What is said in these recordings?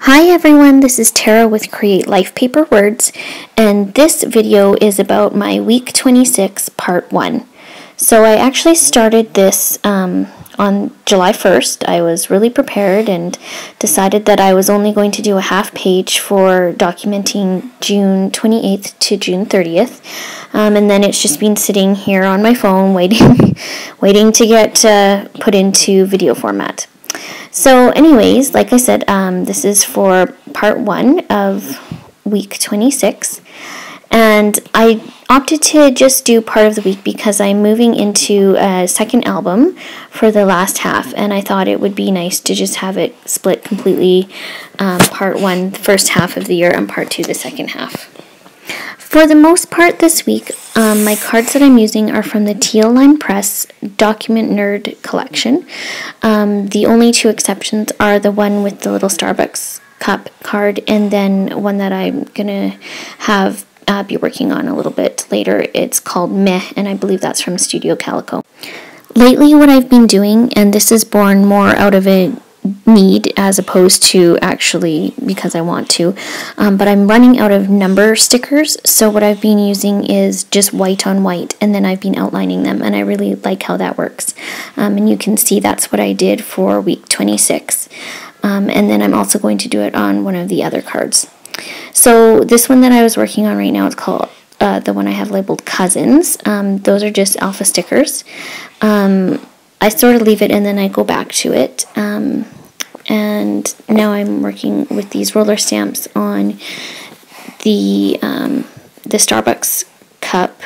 Hi everyone, this is Tara with Create Life Paper Words, and this video is about my week 26 part 1. So I actually started this on July 1st. I was really prepared and decided that I was only going to do a half page for documenting June 28th to June 30th. And then it's just been sitting here on my phone waiting to get put into video format. So anyways, like I said, this is for part 1 of week 26, and I opted to just do part of the week because I'm moving into a second album for the last half, and I thought it would be nice to just have it split completely, part 1 the first half of the year and part 2 the second half. For the most part this week, my cards that I'm using are from the Teal Line Press Document Nerd collection. The only two exceptions are the one with the little Starbucks cup card and then one that I'm going to have be working on a little bit later. It's called Meh, and I believe that's from Studio Calico. Lately what I've been doing, and this is born more out of a need as opposed to actually because I want to, but I'm running out of number stickers, so what I've been using is just white on white, and then I've been outlining them, and I really like how that works. And you can see that's what I did for week 26, and then I'm also going to do it on one of the other cards. So this one that I was working on right now is called the one I have labeled Cousins. Those are just alpha stickers. I sort of leave it and then I go back to it. And now I'm working with these roller stamps on the Starbucks cup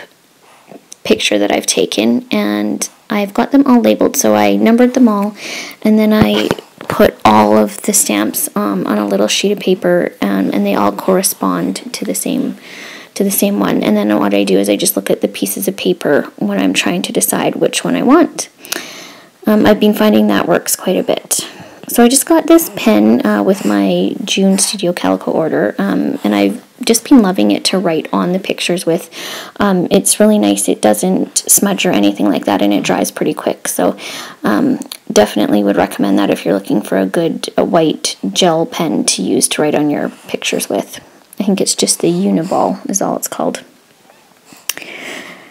picture that I've taken, and I've got them all labeled, so I numbered them all, and then I put all of the stamps on a little sheet of paper, and they all correspond to the same one. And then what I do is I just look at the pieces of paper when I'm trying to decide which one I want. I've been finding that works quite a bit. So I just got this pen with my June Studio Calico order, and I've just been loving it to write on the pictures with. It's really nice. It doesn't smudge or anything like that, and it dries pretty quick. So definitely would recommend that if you're looking for a white gel pen to use to write on your pictures with. I think it's just the Uniball is all it's called.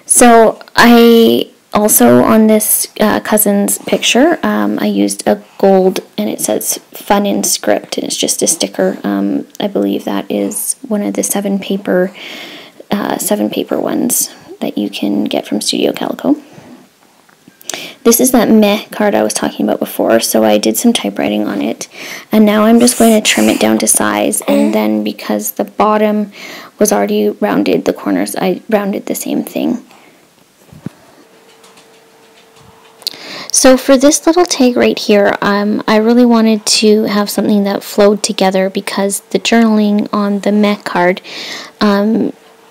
So I also, on this Cousins picture, I used a gold, and it says Fun in Script, and it's just a sticker. I believe that is one of the seven paper ones that you can get from Studio Calico. This is that Meh card I was talking about before, so I did some typewriting on it, and now I'm just going to trim it down to size, and then because the bottom was already rounded, the corners, I rounded the same thing. So for this little tag right here, I really wanted to have something that flowed together because the journaling on the Meh card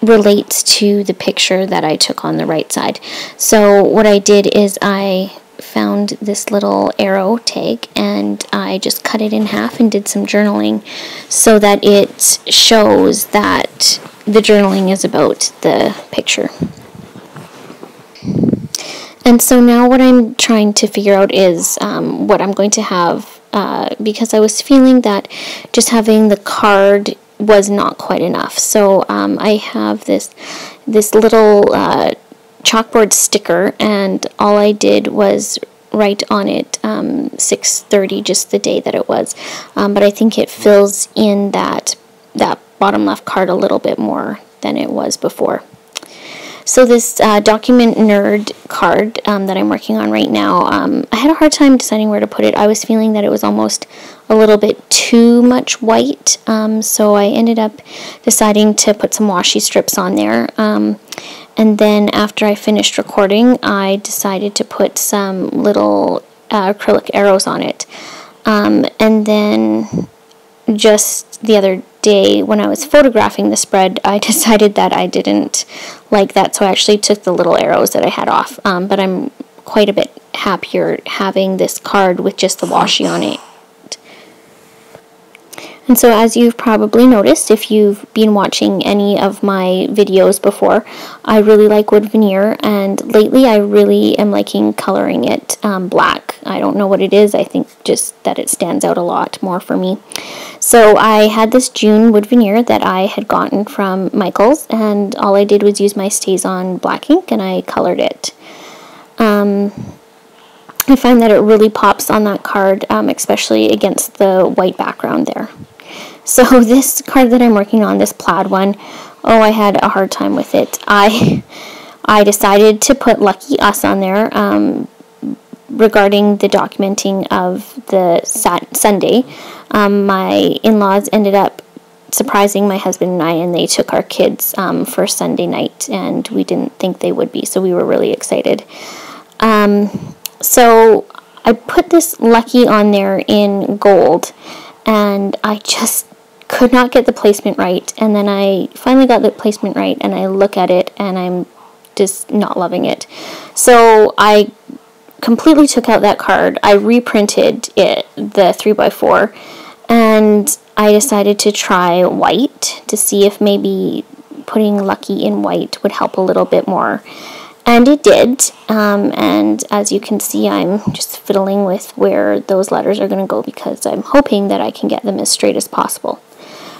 relates to the picture that I took on the right side. So what I did is I found this little arrow tag and I just cut it in half and did some journaling so that it shows that the journaling is about the picture. And so now what I'm trying to figure out is what I'm going to have, because I was feeling that just having the card was not quite enough. So I have this little chalkboard sticker, and all I did was write on it 6:30, just the day that it was. But I think it fills in that bottom left card a little bit more than it was before. So this Document Nerd card that I'm working on right now, I had a hard time deciding where to put it. I was feeling that it was almost a little bit too much white, so I ended up deciding to put some washi strips on there. And then after I finished recording, I decided to put some little acrylic arrows on it. And then just the other day when I was photographing the spread, I decided that I didn't like that, so I actually took the little arrows that I had off, but I'm quite a bit happier having this card with just the washi on it. And so as you've probably noticed, if you've been watching any of my videos before, I really like wood veneer, and lately I really am liking coloring it black. I don't know what it is, I think just that it stands out a lot more for me. So I had this June wood veneer that I had gotten from Michaels, and all I did was use my StazOn black ink and I colored it. I find that it really pops on that card, especially against the white background there. So this card that I'm working on, this plaid one, oh, I had a hard time with it. I decided to put Lucky Us on there regarding the documenting of the Sunday. My in-laws ended up surprising my husband and I, and they took our kids for Sunday night, and we didn't think they would be, so we were really excited. So I put this Lucky on there in gold, and I just could not get the placement right, and then I finally got the placement right, and I look at it and I'm just not loving it. So I completely took out that card. I reprinted it, the 3x4, and I decided to try white to see if maybe putting Lucky in white would help a little bit more. And it did, and as you can see, I'm just fiddling with where those letters are going to go because I'm hoping that I can get them as straight as possible.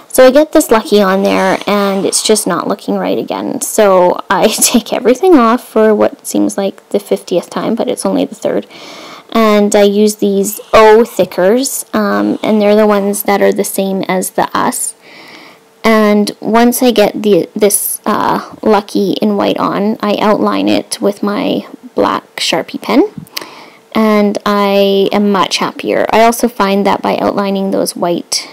So I get this Lucky on there, and it's just not looking right again. So I take everything off for what seems like the 50th time, but it's only the 3rd. And I use these O thickers, and they're the ones that are the same as the Us. And once I get this Lucky in white on, I outline it with my black Sharpie pen, and I am much happier. I also find that by outlining those white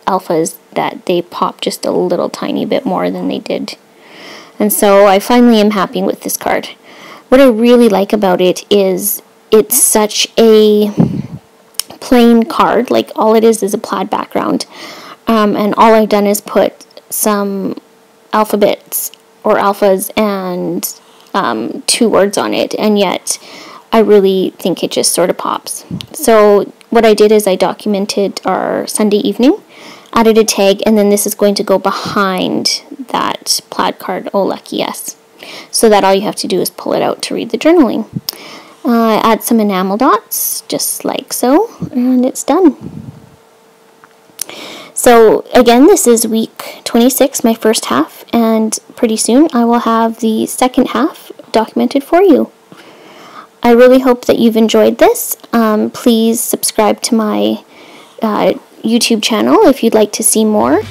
alphas that they pop just a little tiny bit more than they did. And so I finally am happy with this card. What I really like about it is it's such a plain card, like all it is a plaid background. And all I've done is put some alphabets or alphas and 2 words on it, and yet I really think it just sort of pops. So what I did is I documented our Sunday evening, added a tag, and then this is going to go behind that plaid card, Oh Lucky Us. So that all you have to do is pull it out to read the journaling. Add some enamel dots, just like so, and it's done. So again, this is week 26, my first half, and pretty soon I will have the second half documented for you. I really hope that you've enjoyed this. Please subscribe to my YouTube channel if you'd like to see more.